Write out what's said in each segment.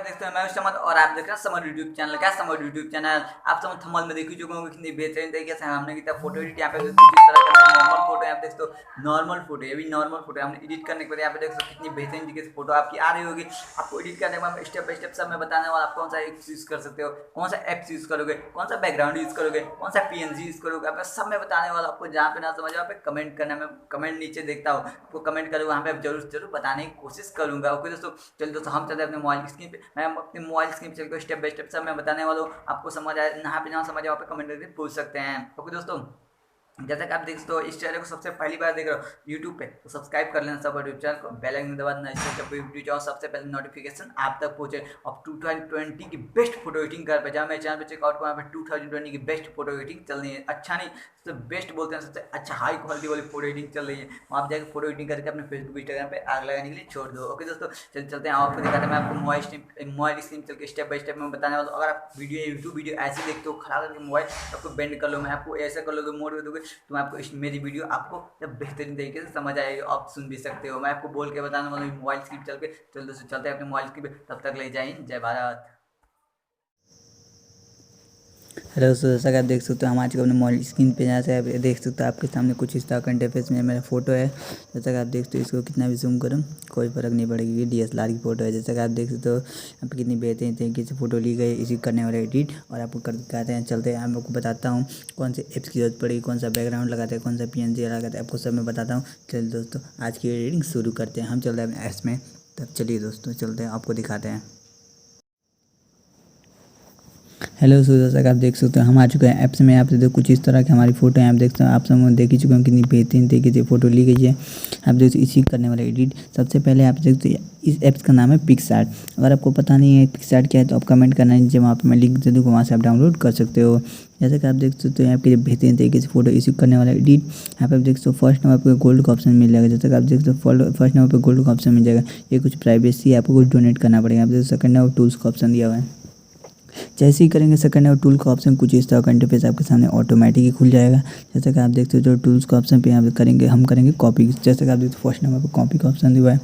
आप देखते हैं मैं समझ और आप देख रहे हैं समर यूट्यूब चैनल। क्या समर यूट्यूब चैनल आप समझ थंबनेल में देख ही चुके होंगे कितनी बेहतरीन तरीके से हमने किया फोटो एडिट। यहाँ पे कुछ इस तरह का नॉर्मल फोटो यहाँ पे देख सकते नॉर्मल फोटो, ये भी नॉर्मल फोटो हमने एडिट करने के बाद यहाँ पे देख सकते कितनी बेहतरीन तरीके से फोटो आपकी आ रही होगी। आपको एडिट करने के बाद स्टेप बाय स्टेप सब मैं बताने वाला आप कौन सा एप्स यूज कर सकते हो, कौन सा एप्स यूज करोगे, कौन सा बैकग्राउंड यूज करोगे, कौन सा पीएनजी यूज करोगे, आपको सब मैं बताने वाला। आपको जहाँ पे ना समझ वहाँ पे कमेंट करना, मैं कमेंट नीचे देखता हूँ आपको कमेंट करूँगा, वहाँ पे जरूर बताने की कोशिश करूँगा। ओके दोस्तों, चलिए दोस्तों हम चलते हैं अपने मोबाइल स्क्रीन पे। मैं अपने मोबाइल स्क्रीन पे चल के स्टेप बाय स्टेप सब मैं बताने वाला हूँ। आपको समझ आए यहाँ पे ना समझ आए वहाँ पे कमेंट करके पूछ सकते हैं। ओके दोस्तों, जैसा कि आप देख सकते हो इस चैनल को सबसे पहली बार देख रहे हो यूट्यूब पे तो सब्सक्राइब कर लेना सब यूट्यूब चैनल को, बेल आइकन दबा देना इससे जब वीडियो चाहो सबसे पहले नोटिफिकेशन आप तक पहुंचे। अब 2020 की बेस्ट फोटो एडिटिंग कर पे जहाँ मेरे चैनल पे चेकआउट को, यहाँ पे 2020 की बेस्ट फोटो एडिटिंग चल रही है। अच्छा नहीं, सबसे बेस्ट बोलते हैं, सबसे अच्छा हाई क्वालिटी वाली फोटो एडिटिंग चल रही है। वहाँ आप जाकर फोटो एडिटिंग करके अपने फेसबुक इंस्टाग्राम पे आग लगाने के लिए छोड़ दो। ओके दोस्तों, चलते हैं आपको दिखाते हैं। मैं आपको मोबाइल स्क्रीन चल के स्टेप बाय स्टेप में बताने वाला हूँ। अगर आप यूट्यूब वीडियो ऐसे देखते हो खड़ा करके मोबाइल आपको बेंड कर लो, मैं आपको ऐसा कर लोगे मोड कर दोगे तो मैं आपको मेरी वीडियो आपको जब बेहतरीन तरीके से समझ आएगी, आप सुन भी सकते हो। मैं आपको बोल के बताने वाला हूँ मोबाइल स्क्रीन चल के। चलो दोस्तों चलते हैं अपने मोबाइल स्क्रीन पे, तब तक ले जाइए। जय भारत। हेलो दोस्तों, जैसा कि आप देख सकते हो हम आज अपने मोबाइल स्क्रीन पे जहाँ से आप देख सकते हो आपके सामने कुछ इस तरह का इंटरफेस में मेरा फोटो है। जैसा कि आप देख सकते हो इसको कितना भी जूम करूँ कोई फ़र्क नहीं पड़ेगी, ये डीएसएलआर की फ़ोटो है। जैसा कि आप देख सकते हो यहाँ पे कितनी बेहतरीन तरीके से फ़ोटो ली गई, इसी करने वाले एडिट और आपको कर दिखाते हैं। चलते हैं, मैं आपको बताता हूँ कौन से एप्स की जरूरत पड़ेगी, कौन सा बैकग्राउंड लगाते हैं, कौन सा पीएनजी लगाते हैं, आपको सब मैं बताता हूँ। चलिए दोस्तों आज की एडिटिंग शुरू करते हैं। हम चलते हैं अपने ऐप्स में, तब चलिए दोस्तों चलते हैं आपको दिखाते हैं। हेलो सो, जैसा कि आप देख सकते हो हम आ चुके हैं ऐप्स में। यहाँ पे देखो कुछ इस तरह की हमारी फ़ोटो है, आप देख सकते हो। आप सब देख ही चुके हैं कितनी बेहतरीन तरीके से फ़ोटो ली गई है। आप देख सकते इसी करने वाला एडिट। सबसे पहले आप देख सकते इस ऐप्स का नाम है पिक्सआर्ट। अगर आपको पता नहीं है पिक्सआर्ट क्या है तो आप कमेंट करना नीचे, वहाँ पर मैं लिंक दे दूँगा, वहाँ से आप डाउनलोड कर सकते हो। जैसे कि आप देख सकते हो यहाँ पे बेहतरीन तरीके से फोटो इश्यू करने वाला एडिट। यहाँ पे आप देख सकते हो फर्स्ट नंबर पर गोल्ड का ऑप्शन मिल जाएगा। जैसे कि आप देख सकते हो फर्स्ट नंबर पर गोल्ड का ऑप्शन मिल जाएगा, ये कुछ प्राइवेसी है, आपको कुछ डोनेट करना पड़ेगा। आप देख सेकंड नंबर टूल्स का ऑप्शन दिया हुआ है। जैसे ही करेंगे सेकंड और टूल का ऑप्शन कुछ इस तरह का इंटरफेस आपके सामने ऑटोमेटिक ही खुल जाएगा। जैसे कि आप देखते हो जो टूल्स का ऑप्शन पे यहाँ पे करेंगे, हम करेंगे कॉपी। जैसे कि आप देखते हो फर्स्ट नंबर पर कॉपी का ऑप्शन दिया हुआ है,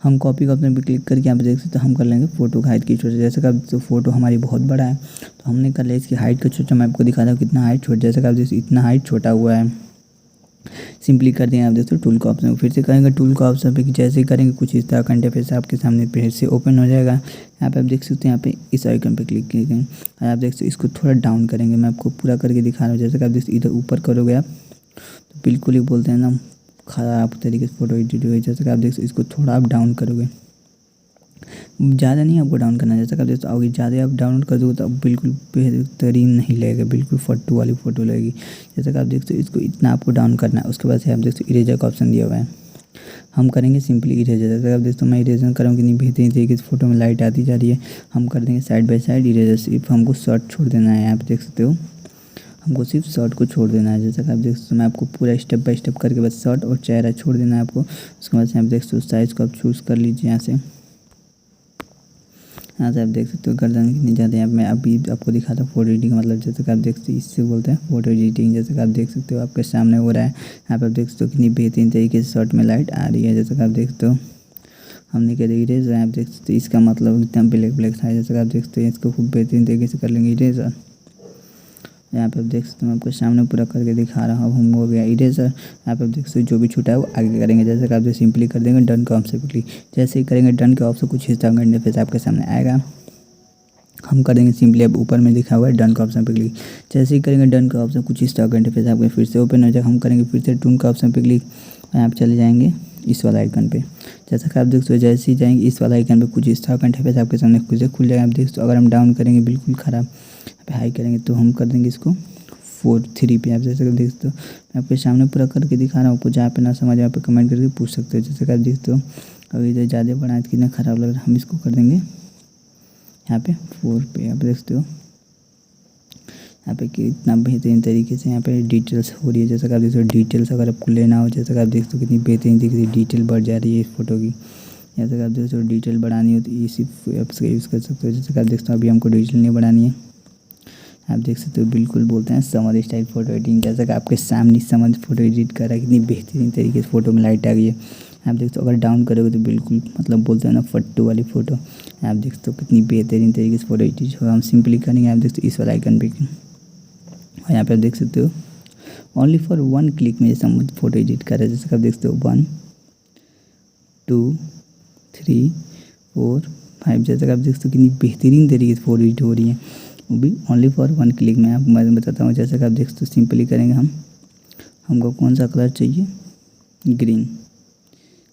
हम कॉपी का ऑप्शन पे क्लिक करके यहाँ पे देख सकते हो हम कर लेंगे फोटो की हाइट की छोटे। जैसे कि आप तो फोटो हमारी बहुत बड़ा है तो हमने कर लिया इसकी हाइट का छोटा। मैं आपको दिखाता हूँ कितना हाइट छोटा। जैसे कि आप देखते इतना हाइट छोटा हुआ है। सिंपली कर देंगे आप दोस्तों टूल का ऑप्शन, फिर से करेंगे टूल का ऑप्शन पे। जैसे ही करेंगे कुछ इस तरह का इंटरफेस आपके सामने फिर से ओपन हो जाएगा। यहाँ पे आप देख सकते हैं, यहाँ पे इस आइकन पे क्लिक करेंगे और आप देख सकते हैं इसको थोड़ा डाउन करेंगे। मैं आपको पूरा करके दिखा रहा हूँ। जैसे कि आप देख इधर ऊपर करोगे आप तो बिल्कुल ही बोलते हैं ना ख़राब तरीके से फोटो एडिट हुई। जैसे कि आप देख सकते इसको थोड़ा आप डाउन करोगे, ज़्यादा नहीं आपको डाउन करना है। जैसा कि आप देखते हो ज़्यादा आप डाउनलोड कर दोगे तो अब बिल्कुल बेहतरीन नहीं लगेगा, बिल्कुल फट्टू वाली फ़ोटो लगेगी। जैसा कि आप देखते हो इसको इतना आपको डाउन करना है। उसके बाद से आप देखते हो इरेजर का ऑप्शन दिया हुआ है, हम करेंगे सिंपली इरेजर। जैसे आप देखते हो मैं इरेजर करूँ कितनी बेहतरीन तरीके से फोटो में लाइट आती जा रही है। हम कर देंगे साइड बाय साइड इरेजर, सिर्फ हमको शॉर्ट छोड़ देना है। यहाँ पे देख सकते हो हमको सिर्फ शॉर्ट को छोड़ देना है। जैसा कि आप देख सकते हो मैं आपको पूरा स्टेप बाय स्टेप करके बस शॉर्ट और चेहरा छोड़ देना है आपको। उसके बाद से आप देख सकते हो साइज़ को आप चूज़ कर लीजिए यहाँ से। यहाँ से आप देख सकते हो गर्दन कितनी ज़्यादा है। मैं अभी आपको दिखाता हूँ फोटो एडिटिंग मतलब जैसे कि आप देख सकते हो इससे बोलते हैं फोटो एडिटिंग। जैसे कि आप देख सकते हो आपके सामने हो रहा है। यहाँ पर आप देख सकते हो कितनी बेहतरीन तरीके से शॉर्ट में लाइट आ रही है। जैसे कि आप देख सकते हो हमने क्या इरेजर, आप देख सकते हो इसका मतलब एकदम ब्लैक था। जैसे कि आप देख सकते हैं इसको खूब बेहतरीन तरीके से कर लेंगे इरेजर। यहाँ पे आप देख सकते हो मैं आपको सामने पूरा करके दिखा रहा हूँ। हम हो गया इरेजर। यहाँ पे आप देख सकते हो जो भी छूटा है वो आगे करेंगे। जैसे कि आप सिंपली कर देंगे डन का ऑप्शन पे क्लिक। जैसे ही करेंगे डन के ऑप्शन कुछ हिस्सा करने फिर आपके सामने आएगा। हम कर देंगे सिंपली अब ऊपर में लिखा हुआ है डन का ऑप्शन पे क्लिक। जैसे ही करेंगे डन का ऑप्शन कुछ इस तरह का इंटरफेस आपके फिर से ओपन हो जाएगा। हम करेंगे फिर से टूल का ऑप्शन पे क्लिक और यहाँ पे चले जाएंगे इस वाला आइकन पे। जैसा कि आप देख सकते हो जैसे ही जाएंगे इस वाला आइकन पे कुछ इस तरह का इंटरफेस आपके सामने खुद से खुल जाएगा। आप देख सकते हो अगर हम डाउन करेंगे बिल्कुल ख़राब, यहाँ पे हाई करेंगे तो हम कर देंगे इसको 4:3 पे। आप जैसे कि देख सकते हो मैं आपके सामने पूरा करके दिखा रहा हूँ। आपको जहाँ पे ना समझ वहाँ पे कमेंट करके पूछ सकते हो। जैसे कि आप देखते हो अभी इधर ज़्यादा बना है कितना ख़राब लग रहा है, हम इसको कर देंगे यहाँ पे 4 पे। आप देख सकते हो यहाँ पे कितना बेहतरीन तरीके से यहाँ पे डिटेल्स हो रही है। जैसे कि आप देखते हो डिटेल्स अगर आपको लेना हो, जैसे कि आप देखते हो कितनी बेहतरीन तरीके से डिटेल बढ़ जा रही है इस फोटो की। जैसे कि आप देखते हो डिटेल बढ़ानी हो तो इसी ऐप्स का यूज़ कर सकते हो। जैसे कि आप देखते हो अभी हमको डिटेल नहीं बढ़ानी है। आप देख सकते हो बिल्कुल बोलते हैं समर स्टाइल फोटो एडिटिंग। जैसा कि आपके सामने समर फोटो एडिट कर रहा है, कितनी बेहतरीन तरीके से फोटो में लाइट आ गई है। आप देख सकते हो अगर डाउन करोगे तो बिल्कुल मतलब बोलते हैं ना फट्टू वाली फ़ोटो। आप देख सकते हो कितनी बेहतरीन तरीके से फ़ोटो एडिट होगा। हम सिंपली करेंगे, आप देख सकते हो इस वाला आइकन पे, और यहाँ पे आप देख सकते हो ओनली फॉर 1 क्लिक में जैसे हम फ़ोटो एडिट कर रहे हैं। जैसे कि आप देख सकते हो 1 2 3 4 5, जैसे कि आप देख सकते हो कितनी बेहतरीन तरीके से फ़ोटो एडिट हो रही है, वो भी ओनली फॉर 1 क्लिक में। आपको मैं बताता हूँ। जैसे कि आप देख सकते हो सिंपली करेंगे हमको कौन सा कलर चाहिए, ग्रीन।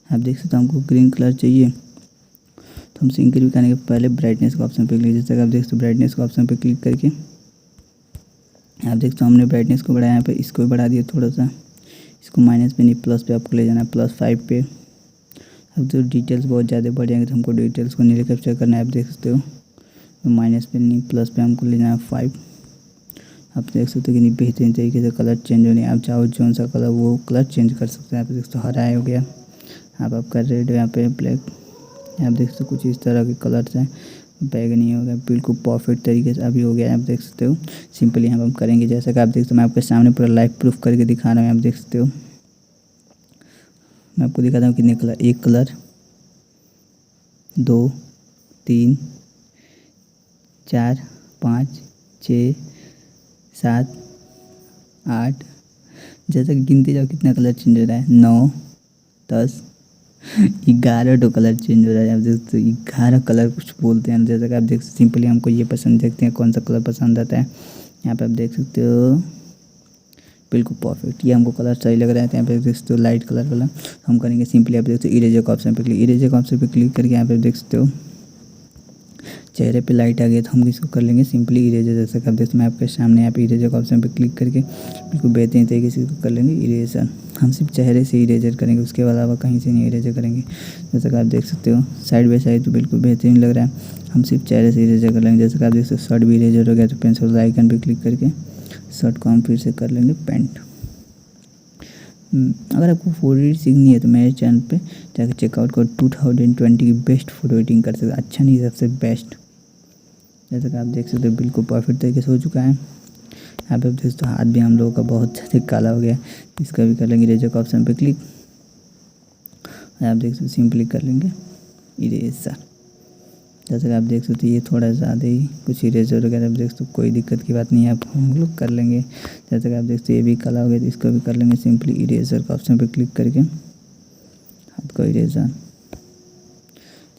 आप देख सकते हो हमको ग्रीन कलर चाहिए, तो हम सिंपली करने के पहले ब्राइटनेस का ऑप्शन पे क्लिक। जैसे कि आप देख सकते हो ब्राइटनेस का ऑप्शन पे क्लिक करके आप देख सकते हो हमने ब्राइटनेस को बढ़ाया, यहाँ पे इसको भी बढ़ा दिया थोड़ा सा। इसको माइनस पे नहीं प्लस पे आपको ले जाना है, +5 पे। अब तो डिटेल्स बहुत ज़्यादा बढ़ जाएंगे तो हमको डिटेल्स को नीचे कैप्चर करना है। आप देख सकते हो तो माइनस पे नहीं प्लस पे हमको ले जाना है 5। आप देख सकते हो कितनी बेहतरीन तरीके से कलर चेंज होने। आप चाहो जौन सा कलर वो कलर चेंज कर सकते हैं। आप देख सकते हो हरा हो गया, आप आपका रेड, यहाँ पे ब्लैक। आप देख सकते हो कुछ इस तरह के कलर्स हैं, बैगनी हो गया, बिल्कुल परफेक्ट तरीके से अभी हो गया। आप देख सकते हो सिंपली यहाँ पर हम करेंगे। जैसा कि आप देख सकते हो मैं आपके सामने पूरा लाइव प्रूफ करके दिखा रहा हूँ। आप देख सकते हो मैं आपको दिखाता हूँ कितने कलर, 1 कलर 2 3 4 5 6 7 8, जैसा कि गिनते जाओ कितना कलर चेंज हो रहा है, 9 10 11 तो कलर चेंज हो रहा है। आप देख सकते हो 11 कलर कुछ बोलते हैं। जैसा कि आप देख सकते सिंपली हमको ये पसंद, देखते हैं कौन सा कलर पसंद आता है। यहाँ पे आप देख सकते हो बिल्कुल परफेक्ट, ये हमको कलर सही लग रहा है। तो यहाँ पे देख सकते हो लाइट कलर वाला हम करेंगे। सिंपली आप देख सकते हो इरेजर का ऑप्शन पे क्लिक, इरेजर का ऑप्शन पे क्लिक करके यहाँ पे देख सकते हो चेहरे पे लाइट आ गई, तो हम इसको कर लेंगे सिंपली इरेजर। जैसा कि आप देख सकते मैं आपके सामने यहाँ पे इरेजर का ऑप्शन पे क्लिक करके बिल्कुल बेहतरीन तरीके से इसको कर लेंगे इरेजर। हम सिर्फ चेहरे से इरेजर करेंगे, उसके अलावा कहीं से नहीं इरेजर करेंगे। जैसा कि आप देख सकते हो साइड बाई साइड तो बिल्कुल बेहतरीन लग रहा है। हम सिर्फ चेहरे से इरेजर कर लेंगे। जैसे कि आप देख सकते हो शर्ट भी इरेजर हो गया, तो पेंसिल आइकन पर क्लिक करके शर्ट को हम फिर से कर लेंगे पेंट। अगर आपको फोटो एडिट सीखनी है तो मेरे चैनल पे जाकर चेकआउट करो। 2020 की बेस्ट फोटो एडिटिंग कर सकते, अच्छा नहीं सबसे बेस्ट। जैसा कि आप देख सकते हो बिल्कुल परफेक्ट तरीके से हो चुका है। यहाँ पे आप देख सकते हो हाथ भी हम लोगों का बहुत ज़्यादा काला हो गया, इसका भी कर लेंगे इरेजर का ऑप्शन पे क्लिक। आप देख सकते सिंपली कर लेंगे इरेजर। जैसा कि आप देख सकते हो ये थोड़ा ज़्यादा ही कुछ इरेजर वगैरह आप देख सकते हो, कोई दिक्कत की बात नहीं है, आप हम लोग कर लेंगे। जैसा कि आप देख सकते हो ये भी काला हो गया, तो इसको भी कर लेंगे सिंपली इरेजर का ऑप्शन पे क्लिक करके हाथ को इरेजर।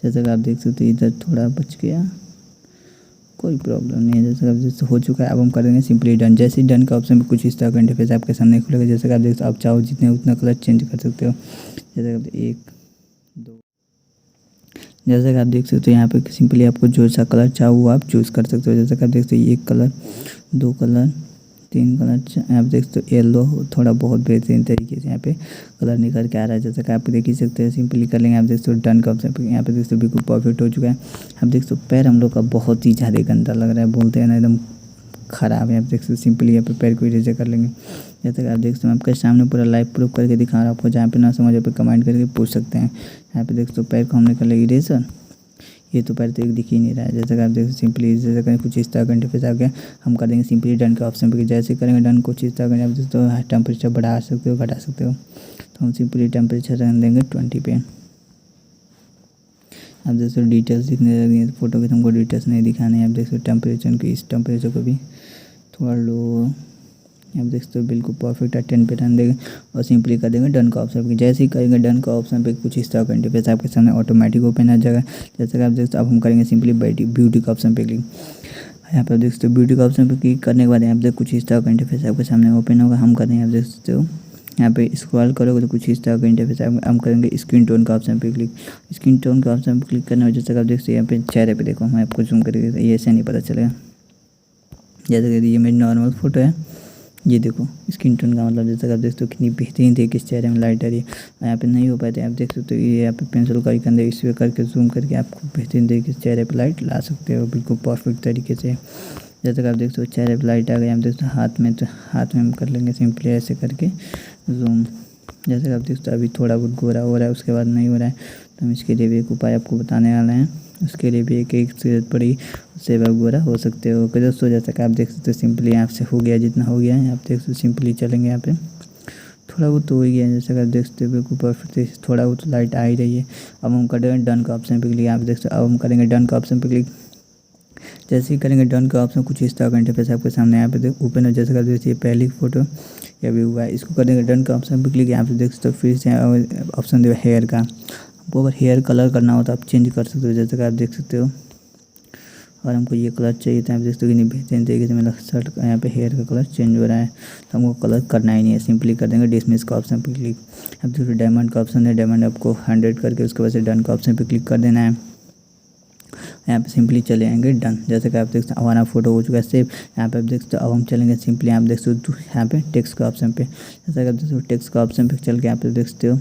जैसा कि आप देख सकते हो इधर थोड़ा बच गया, कोई प्रॉब्लम नहीं है। जैसे अब जैसे हो चुका है, अब हम कर देंगे सिंपली डन। जैसे ही डन का ऑप्शन पे कुछ इस तरह का इंटरफेस आपके सामने खुलेगा। जैसे कि आप देख सकते हो आप चाहो जितने उतना कलर चेंज कर सकते हो। जैसे कि 1 2, जैसा कि आप देख सकते हो यहाँ पे सिंपली आपको जो सा कलर चाहो वो आप चूज़ कर सकते हो। जैसा कि आप देख सकते हो 1 कलर 2 कलर 3 कलर, आप देख सकते हो येलो थोड़ा बहुत बेहतरीन तरीके से यहाँ पे कलर निकल के आ रहा है। जैसा कि आप देख ही सकते हैं सिंपली कर लेंगे। आप देख सकते हो डन का ऑप्शन पे, यहाँ पे देख सकते हो बिल्कुल परफेक्ट हो चुका है। आप देख सकते हो पैर हम लोग का बहुत ही ज़्यादा गंदा लग रहा है, बोलते हैं ना एकदम ख़राब है। आप देख सकते हो सिंपली यहाँ पे पैर को इरेजर कर लेंगे। जैसा कि आप देख सकते हो आपके सामने पूरा लाइव प्रूफ करके दिखा रहा हूँ आपको, जहाँ पे ना समझ पे कमेंट करके पूछ सकते हैं। यहाँ पे देख सकते हो पैर को हमने कर लिया इरेजर, ये तो पैर तो एक दिख ही नहीं रहा है। जैसा कि आप देख सिंपली जैसे करें कुछ इस तरह का इंटरफेस आ गया, हम कर देंगे सिंपली डन के ऑप्शन पे। जैसे करेंगे डन कुछ इस तरह का, आप देख तो टेम्परेचर बढ़ा सकते हो घटा सकते हो, तो हम सिंपली टेम्परेचर रख देंगे 20 पे। आप देख सकते डिटेल्स दिखने लगी है फोटो के, तो हमको डिटेल्स नहीं दिखाने हैं। आप देख सकते टेम्परेचर को, इस टेम्परेचर को भी थोड़ा लो, आप देख सकते हो बिल्कुल परफेक्ट है। 10 पे रन देंगे और सिंपली कर देंगे डन का ऑप्शन पे। जैसे ही करेंगे डन का ऑप्शन पे कुछ इस तरह का इंटरफेस आपके सामने ऑटोमेटिक ओपन आ जाएगा। जैसे कि आप देख सकते हो अब हम करेंगे सिंपली ब्यूटी का ऑप्शन पे क्लिक। यहाँ पे आप देख सकते हो ब्यूटी का ऑप्शन पे क्लिक करने के बाद यहाँ पे कुछ इस तरह का इंटरफेस आपके सामने ओपन होगा। हम करेंगे, आप देख सकते हो यहाँ पे स्क्रॉल करोगे तो कुछ इस तरह का इंटरफेस हम करेंगे स्किन टोन का ऑप्शन पे क्लिक। स्किन टोन का ऑप्शन पे क्लिक करने में जैसे आप देख सकते हो यहाँ पे चेहरे पे देखो, मैं आपको जूम करके ये ऐसे नहीं पता चलेगा। जैसे कि ये मेरी नॉर्मल फ़ोटो है, ये देखो स्किन टोन का मतलब जैसा कि आप देख सकते हो कितनी बेहतरीन तरीके से चेहरे में लाइट आ रही है। यहाँ पे नहीं हो पाते आप देख सकते हो ये यहाँ पे पेंसिल का आइकन है, इस पे करके जूम करके आप बेहतरीन तरीके से चेहरे पे लाइट ला सकते हो बिल्कुल परफेक्ट तरीके से। जैसे कि आप देख सकते हो चेहरे पे लाइट आ गई। आप देख सकते हो हाथ में, तो हाथ में हम कर लेंगे सिंपली ऐसे करके जूम। जैसे कि आप देख सकते हो अभी थोड़ा बहुत गोरा हो रहा है, उसके बाद नहीं हो रहा है, तो हम इसके लिए भी एक उपाय आपको बताने वाले हैं। उसके लिए भी एक जरूरत पड़ी, उससे आप गोरा हो सकते हो। ओके दोस्तों, जैसा कि आप देख सकते हो सिंपली यहाँ से हो गया जितना हो गया है। आप देख सकते हो सिंपली चलेंगे यहाँ पे थोड़ा बहुत तो हो ही गया है, जैसे कि आप देख सकते हो बिल्कुल परफेक्ट, थोड़ा बहुत लाइट आ ही रही है। अब हम करेंगे डन का ऑप्शन पे क्लिक, यहाँ पे देख सकते हो। अब हम करेंगे डन का ऑप्शन पे क्लिक। जैसे ही करेंगे डन का ऑप्शन, कुछ इस तरह का इंटरफेस आपके सामने यहाँ पे देख ओपन हो। जैसे कि आप देख सकते हैं पहली फोटो ये भी हुआ है। इसको कर देंगे डन का ऑप्शन पे क्लिक, यहाँ पे देख सकते हो फिर से ऑप्शन दे हेयर का। आपको अगर हेयर कलर करना हो तो आप चेंज कर सकते हो, जैसे कि आप देख सकते हो। और हमको ये कलर चाहिए था, आप देख सकते हो कि नहीं बेहतरीन तरीके से मेरा शर्ट यहाँ पे हेयर का कलर चेंज हो रहा है। तो हमको कलर करना ही नहीं है, सिंपली कर देंगे डिसमिस का ऑप्शन पे क्लिक। अब देखो डायमंड का ऑप्शन है, डायमंड आपको 100 करके उसके बाद से डन का ऑप्शन पे क्लिक कर देना है। यहाँ पे सिंपली चले आएंगे डन। जैसे कि आप देख सकते हो हमारा फोटो हो चुका है सेव। यहाँ पे आप देख सकते हो। अब हम चलेंगे सिंपली, आप देख सकते हो यहाँ पे टेक्स्ट का ऑप्शन पे। जैसे कि आप देख सकते हो टेक्स्ट का ऑप्शन पे चल के यहाँ पे देख सकते हो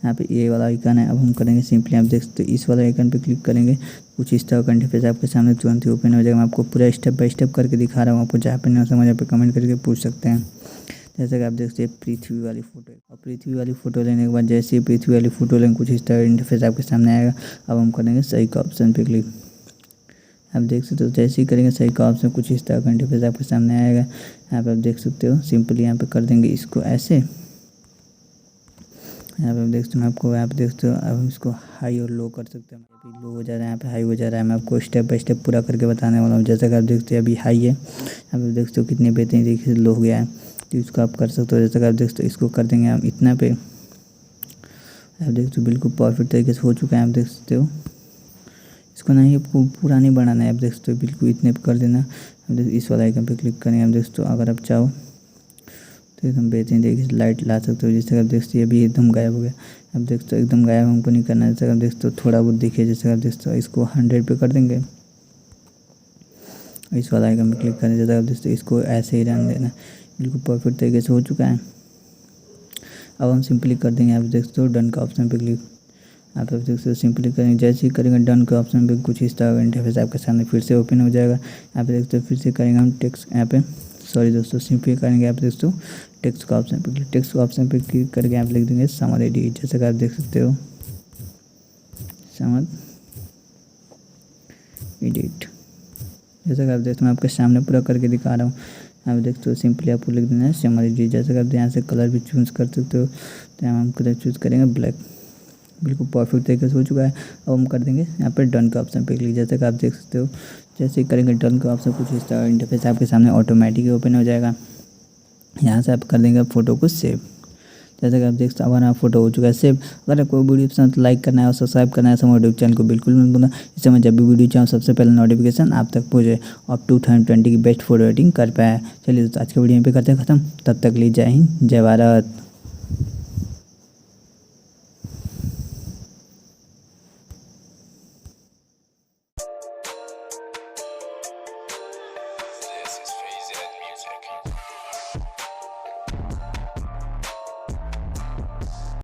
यहाँ पे ये वाला आइकन है। अब हम करेंगे सिंपली, आप देख सकते हो इस वाला आइकन पे क्लिक करेंगे। कुछ इस तरह का इंटरफेस आपके सामने तुरंत ही ओपन हो जाएगा। मैं आपको पूरा स्टेप बाय स्टेप करके दिखा रहा हूँ, आपको जहाँ पे ना समझ यहाँ पे कमेंट करके पूछ सकते हैं। जैसे कि आप देख सकते हैं पृथ्वी वाली फ़ोटो, और पृथ्वी वाली फ़ोटो लेने के बाद जैसे ही पृथ्वी वाली फ़ोटो लेंगे कुछ इस तरह इंटरफेस आपके सामने आएगा। अब हम करेंगे सही का ऑप्शन पे क्लिक। आप देख सकते हो जैसे ही करेंगे सही का ऑप्शन, कुछ इस तरह का इंटरफेस आपके सामने आएगा। यहाँ पे आप देख सकते हो सिंपली यहाँ पे कर देंगे इसको ऐसे। यहाँ पे आप देख सकते हो, मैं आपको यहाँ पे देख सकते हो। अब इसको हाई और लो कर सकते हैं। अभी लो हो जा रहा है, यहाँ पे हाई हो जा रहा है। मैं आपको स्टेप बाय स्टेप पूरा करके बताने वाला हूँ। जैसा कि आप देखते हो अभी हाई है, यहाँ पे देख सकते हो कितने बेहतरीन तरीके से लो हो गया है। तो इसको आप कर सकते हो। जैसा कि आप देख सकते हो इसको कर देंगे हम इतना पे। आप देख सकते हो बिल्कुल परफेक्ट तरीके से हो चुका है, आप देख सकते हो। इसको नहीं आपको पूरा नहीं बढ़ाना है, आप देख सकते हो बिल्कुल इतने पे कर देना। आप देख इस वाला आइकन पे क्लिक करेंगे, आप देख सकते हो। अगर आप चाहो तो एकदम बेहतरीन तरीके से लाइट ला सकते हो। जैसे आप देख सकते हो अभी एकदम गायब हो गया। आप देख सकते हो एकदम गायब हमको नहीं करना है। जैसे आप देख सकते हो थोड़ा बहुत दिखे। जैसे आप देख सकते हो इसको 100 पे कर देंगे। इस वाला आइकन पे क्लिक करें। जैसे आप देख सकते हो इसको ऐसे ही रहने देना। बिल्कुल परफेक्ट तरीके से हो चुका है। अब हम सिंपली कर देंगे, आप देख सकते हो डन का ऑप्शन पे क्लिक। आप देख सकते हो सिंपली करेंगे, जैसे ही करेंगे डन के ऑप्शन पे कुछ इस तरह का इंटरफेस आपके सामने फिर से ओपन हो जाएगा। यहाँ पे देख सकते हो फिर से करेंगे हम टेक्स्ट, यहाँ पे सॉरी दोस्तों सिंपली करेंगे। आप देख सकते हो टेक्स्ट का ऑप्शन पे क्लिक। टेक्स्ट का ऑप्शन पे क्लिक करके आप लिख देंगे समर एडिट। जैसे कि आप देख सकते हो समर एडिट। जैसा कि आप देखते हो मैं आपके सामने पूरा करके दिखा रहा हूँ। आप देखते हो सिंपली आपको लिख देना है समर एडिट। जैसे कि आप यहाँ से कलर भी चूज़ कर सकते हो। तो यहाँ हम कलर चूज़ करेंगे ब्लैक। बिल्कुल परफेक्ट तरीके से हो चुका है। अब हम कर देंगे यहाँ पर डन का ऑप्शन पे क्लिक। जैसे कि आप देख सकते हो जैसे ही करेंगे डन का ऑप्शन, कुछ इस तरह इंटरफेस आपके सामने ऑटोमेटिक ओपन हो जाएगा। यहाँ से आप कर देंगे फ़ोटो को सेव। जैसे कि आप देख सकते हो हमारा फोटो हो चुका है सेव। अगर आपको वीडियो पसंद तो लाइक करना है और सब्सक्राइब करना है हमारे यूट्यूब चैनल को बिल्कुल मत भूलना। इससे मैं जब भी वीडियो चाहूँ सबसे पहले नोटिफिकेशन आप तक पहुँचे और 2020 की बेस्ट फोटो एडिटिंग कर पाया। चलिए दोस्तों आज के वीडियो पे करते हैं ख़त्म। तब तक ली जय हिंद जय Bharat. This is Phase Music.